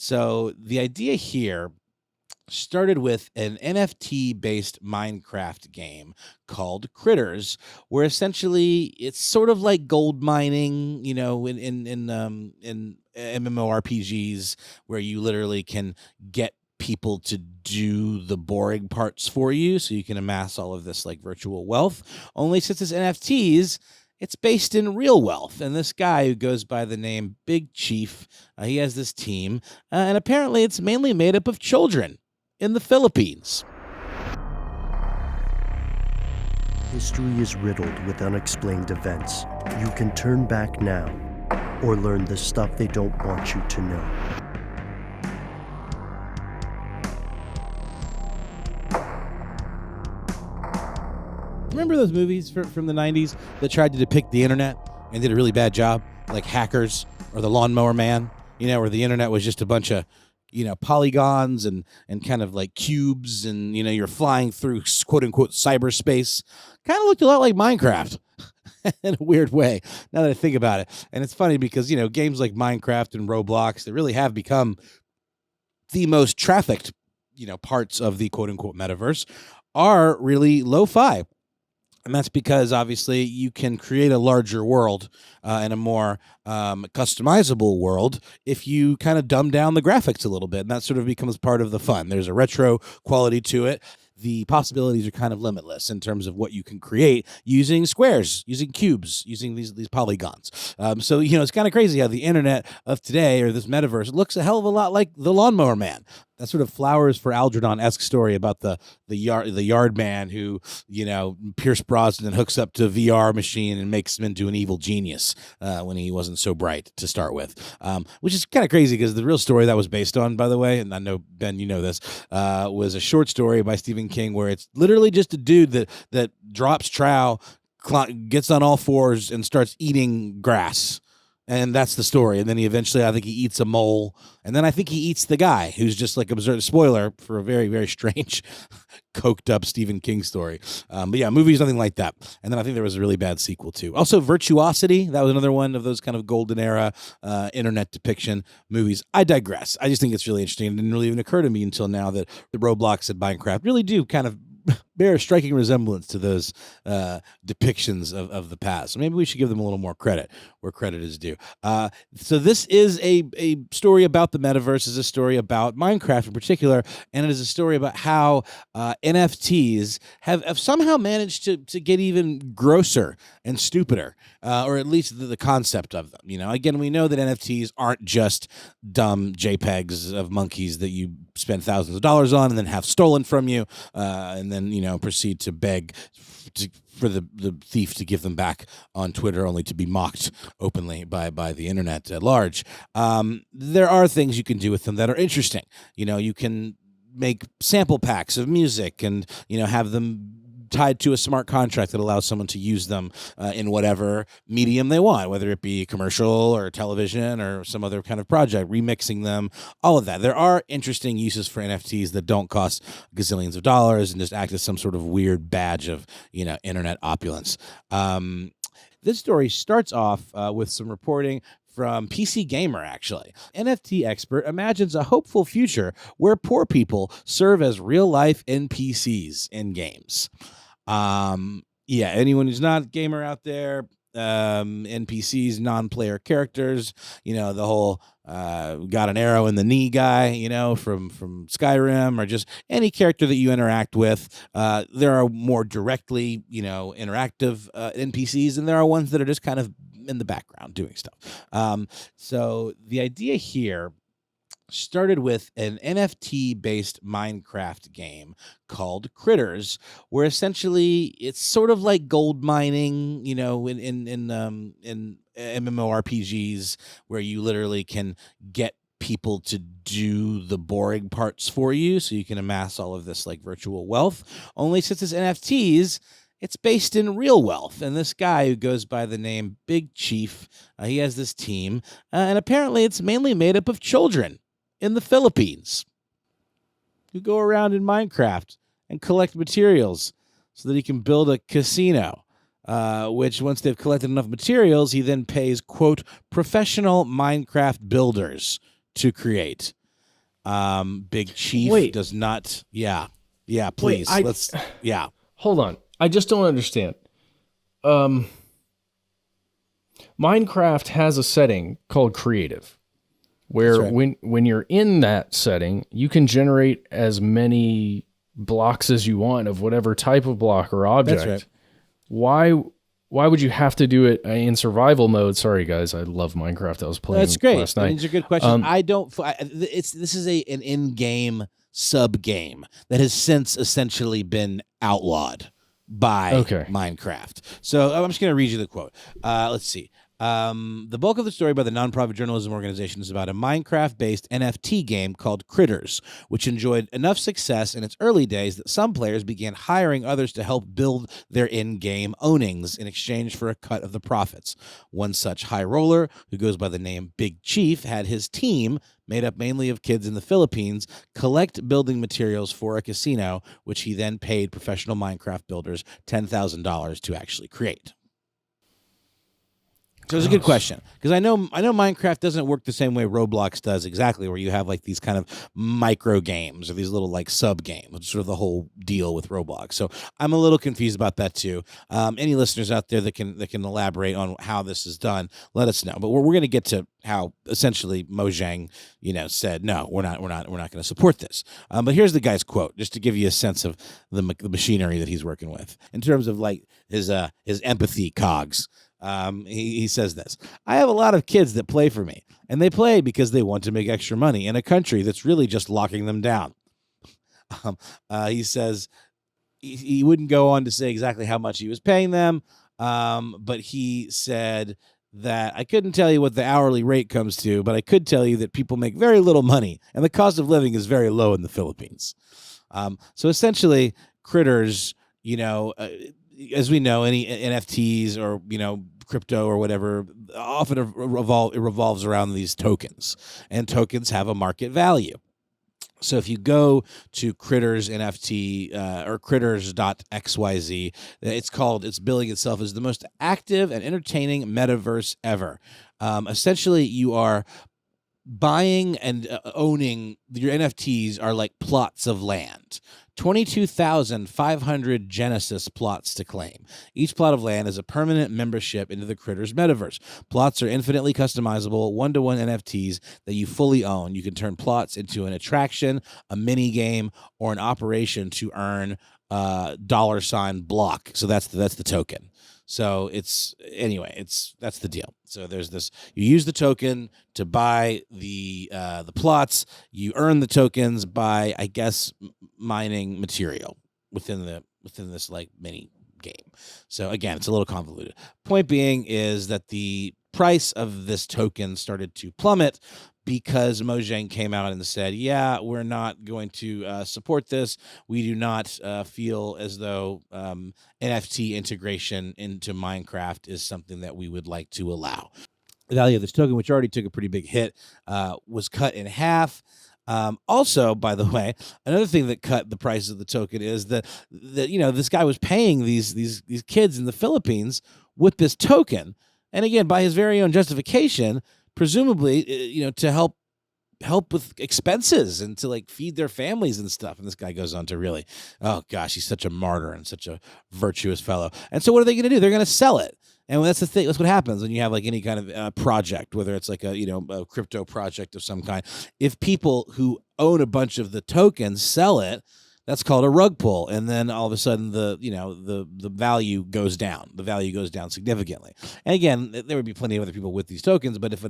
So the idea here started with an NFT-based Minecraft game called Critters, where essentially it's sort of like gold mining, in MMORPGs, where you literally can get people to do the boring parts for you, so you can amass all of this like virtual wealth. Only since it's NFTs, it's based in real wealth. And this guy who goes by the name Big Chief, he has this team, and apparently it's mainly made up of children in the Philippines. History is riddled with unexplained events. You can turn back now or learn the stuff they don't want you to know. Remember those movies from the 90s that tried to depict the internet and did a really bad job, like Hackers or The Lawnmower Man, where the internet was just a bunch of polygons and kind of like cubes, and you're flying through quote unquote cyberspace. Kind of looked a lot like Minecraft in a weird way, now that I think about it. And it's funny because games like Minecraft and Roblox, they really have become the most trafficked parts of the quote unquote metaverse, are really lo-fi. And that's because, obviously, you can create a larger world and a more customizable world if you kind of dumb down the graphics a little bit. And that sort of becomes part of the fun. There's a retro quality to it. The possibilities are kind of limitless in terms of what you can create using squares, using cubes, using these polygons. So, it's kind of crazy how the internet of today, or this metaverse, looks a hell of a lot like The Lawnmower Man. That sort of Flowers for Algernon-esque story about the yard man who, Pierce Brosnan hooks up to a VR machine and makes him into an evil genius when he wasn't so bright to start with, which is kind of crazy because the real story that was based on, by the way, and I know, Ben, you know this, was a short story by Stephen King where it's literally just a dude that drops trow, gets on all fours, and starts eating grass. And that's the story. And then he eventually, I think he eats a mole. And then I think he eats the guy who's just like observed. Spoiler for a very, very strange, coked up Stephen King story. But yeah, movie's nothing like that. And then I think there was a really bad sequel too. Also, Virtuosity. That was another one of those kind of golden era internet depiction movies. I digress. I just think it's really interesting. It didn't really even occur to me until now that the Roblox and Minecraft really do kind of bear a striking resemblance to those depictions of the past. So maybe we should give them a little more credit where credit is due. So this is a story about the metaverse, is a story about Minecraft in particular, and it is a story about how NFTs have somehow managed to get even grosser and stupider, or at least the concept of them. Again, we know that NFTs aren't just dumb JPEGs of monkeys that you spend thousands of dollars on and then have stolen from you, and then proceed to beg for the thief to give them back on Twitter, only to be mocked openly by the internet at large. There are things you can do with them that are interesting. You can make sample packs of music and have them tied to a smart contract that allows someone to use them in whatever medium they want, whether it be commercial or television or some other kind of project, remixing them, all of that. There are interesting uses for NFTs that don't cost gazillions of dollars and just act as some sort of weird badge of, internet opulence. This story starts off with some reporting from PC Gamer, actually. NFT expert imagines a hopeful future where poor people serve as real-life NPCs in games. Anyone who's not a gamer out there, NPCs, non-player characters, the whole got an arrow in the knee guy, from Skyrim, or just any character that you interact with. There are more directly, interactive NPCs, and there are ones that are just kind of in the background doing stuff. So the idea here started with an NFT-based Minecraft game called Critters, where essentially it's sort of like gold mining, in MMORPGs, where you literally can get people to do the boring parts for you, so you can amass all of this like virtual wealth. Only since it's NFTs, it's based in real wealth. And this guy who goes by the name Big Chief, he has this team, and apparently it's mainly made up of children in the Philippines who go around in Minecraft and collect materials so that he can build a casino, which once they've collected enough materials, he then pays, quote, professional Minecraft builders to create. Big Chief Wait. does not. Yeah, Wait, please. Let's. Yeah. Hold on. I just don't understand. Minecraft has a setting called creative, where That's right. when you're in that setting, you can generate as many blocks as you want of whatever type of block or object. That's right. Why would you have to do it in survival mode? Sorry, guys, I love Minecraft. I was playing That's great. last night. These are good questions. I don't. This is an in-game sub game that has since essentially been outlawed by Minecraft. So I'm just going to read you the quote. Let's see. The bulk of the story by the nonprofit journalism organization is about a Minecraft-based NFT game called Critters, which enjoyed enough success in its early days that some players began hiring others to help build their in-game ownings in exchange for a cut of the profits. One such high roller, who goes by the name Big Chief, had his team, made up mainly of kids in the Philippines, collect building materials for a casino, which he then paid professional Minecraft builders $10,000 to actually create. So it's a good question, because I know Minecraft doesn't work the same way Roblox does exactly, where you have like these kind of micro games or these little like sub games, which is sort of the whole deal with Roblox. So I'm a little confused about that too. Any listeners out there that can elaborate on how this is done, let us know. But we're going to get to how essentially Mojang, said no, we're not going to support this. But here's the guy's quote, just to give you a sense of the machinery that he's working with in terms of like his empathy cogs. He says this: I have a lot of kids that play for me, and they play because they want to make extra money in a country that's really just locking them down. He says he wouldn't go on to say exactly how much he was paying them, but he said that I couldn't tell you what the hourly rate comes to, but I could tell you that people make very little money, and the cost of living is very low in the Philippines. So essentially, Critters, as we know, any NFTs or, crypto or whatever, often it revolves around these tokens, and tokens have a market value. So if you go to Critters NFT or critters.xyz, it's billing itself as the most active and entertaining metaverse ever. Essentially, you are buying and owning your NFTs are like plots of land. 22,500 Genesis plots to claim. Each plot of land is a permanent membership into the Critters metaverse. Plots are infinitely customizable, one-to-one NFTs that you fully own. You can turn plots into an attraction, a mini game, or an operation to earn $ block. So that's the token. So that's the deal. So there's this, you use the token to buy the plots, you earn the tokens by, I guess, mining material within this like mini game. So again, it's a little convoluted. Point being is that the price of this token started to plummet because Mojang came out and said, yeah, we're not going to support this. We do not feel as though NFT integration into Minecraft is something that we would like to allow. The value of this token, which already took a pretty big hit, was cut in half. Also, by the way, another thing that cut the price of the token is that this guy was paying these kids in the Philippines with this token, and again, by his very own justification, presumably, to help with expenses and to like feed their families and stuff. And this guy goes on to really, oh gosh, he's such a martyr and such a virtuous fellow. And so what are they going to do? They're going to sell it. And that's the thing. That's what happens when you have like any kind of project, whether it's like a crypto project of some kind. If people who own a bunch of the tokens sell it, that's called a rug pull, and then all of a sudden the value goes down. The value goes down significantly. And again, there would be plenty of other people with these tokens, but if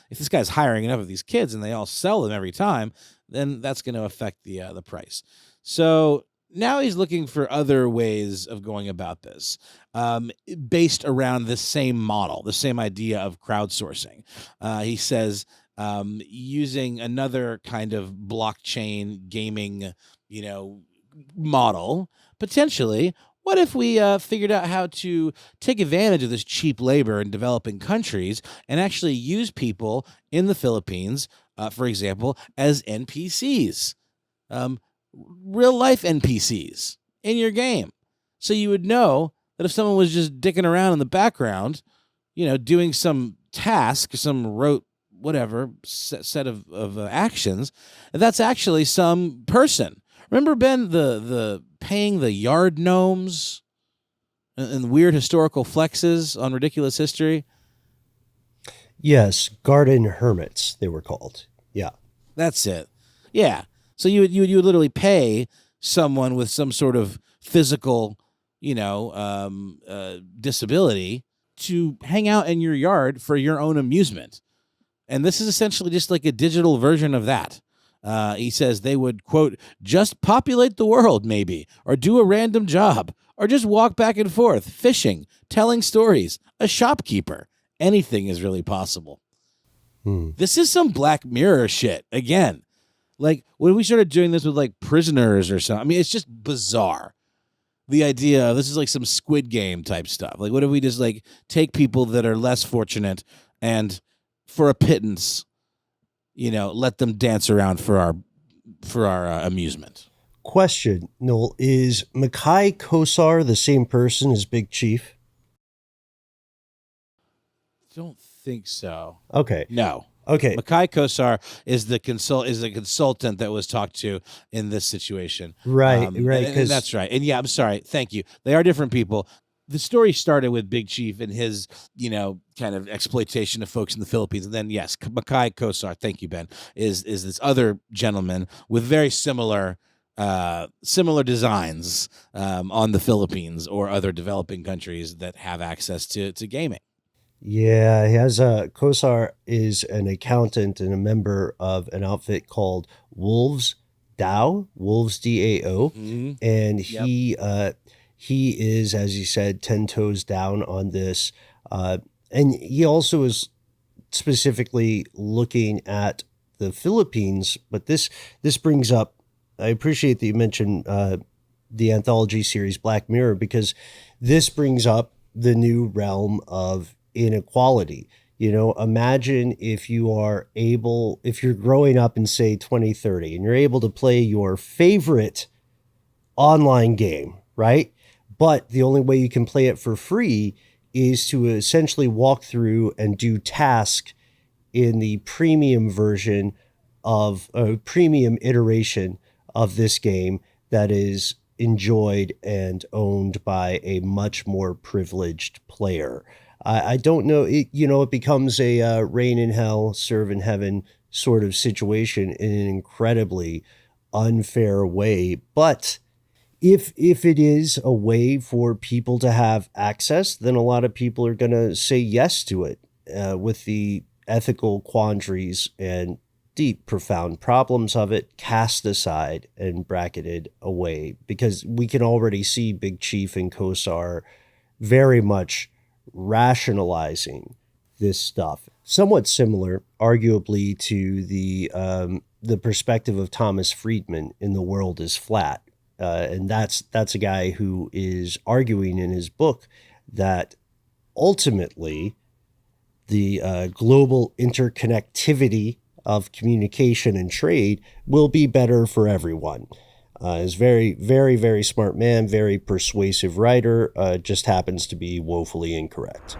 this guy's hiring enough of these kids and they all sell them every time, then that's going to affect the price. So now he's looking for other ways of going about this, based around the same model, the same idea of crowdsourcing. He says using another kind of blockchain gaming, model, potentially, what if we figured out how to take advantage of this cheap labor in developing countries and actually use people in the Philippines, for example, as NPCs, real life NPCs in your game. So you would know that if someone was just dicking around in the background, doing some task, some rote whatever set of actions, that's actually some person. Remember, Ben, the paying the yard gnomes and weird historical flexes on Ridiculous History? Yes, garden hermits, they were called. Yeah. That's it. Yeah. So you would literally pay someone with some sort of physical, disability to hang out in your yard for your own amusement. And this is essentially just like a digital version of that. He says they would, quote, just populate the world, maybe, or do a random job, or just walk back and forth, fishing, telling stories, a shopkeeper. Anything is really possible. This is some Black Mirror shit. Again, like when we started doing this with like prisoners or something, I mean, it's just bizarre. The idea of this is like some Squid Game type stuff. Like, what if we just like take people that are less fortunate and for a pittance, let them dance around for our amusement? Question, Noel, is Mackay Kosar the same person as Big Chief? Don't think so. Okay. No. Okay. Mackay Kosar is the consultant that was talked to in this situation. Right. And that's right. And yeah, I'm sorry. Thank you. They are different people. The story started with Big Chief and his, kind of exploitation of folks in the Philippines. And then, yes, Mackay Kosar, thank you, Ben, is this other gentleman with very similar designs on the Philippines or other developing countries that have access to gaming. Yeah, he has Kosar is an accountant and a member of an outfit called Wolves DAO, Wolves DAO, and he is, as you said, 10 toes down on this, and he also is specifically looking at the Philippines. But this brings up, I appreciate that you mentioned the anthology series Black Mirror, because this brings up the new realm of inequality. Imagine if you're growing up in, say, 2030 and you're able to play your favorite online game, right? But the only way you can play it for free is to essentially walk through and do tasks in the premium version of a premium iteration of this game that is enjoyed and owned by a much more privileged player. I don't know, it becomes a reign in hell, serve in heaven sort of situation in an incredibly unfair way. But if it is a way for people to have access, then a lot of people are going to say yes to it, with the ethical quandaries and deep, profound problems of it cast aside and bracketed away, because we can already see Big Chief and Kosar very much rationalizing this stuff. Somewhat similar, arguably, to the perspective of Thomas Friedman in The World is Flat. And that's a guy who is arguing in his book that ultimately the global interconnectivity of communication and trade will be better for everyone. Is very, very smart man, very persuasive writer, just happens to be woefully incorrect.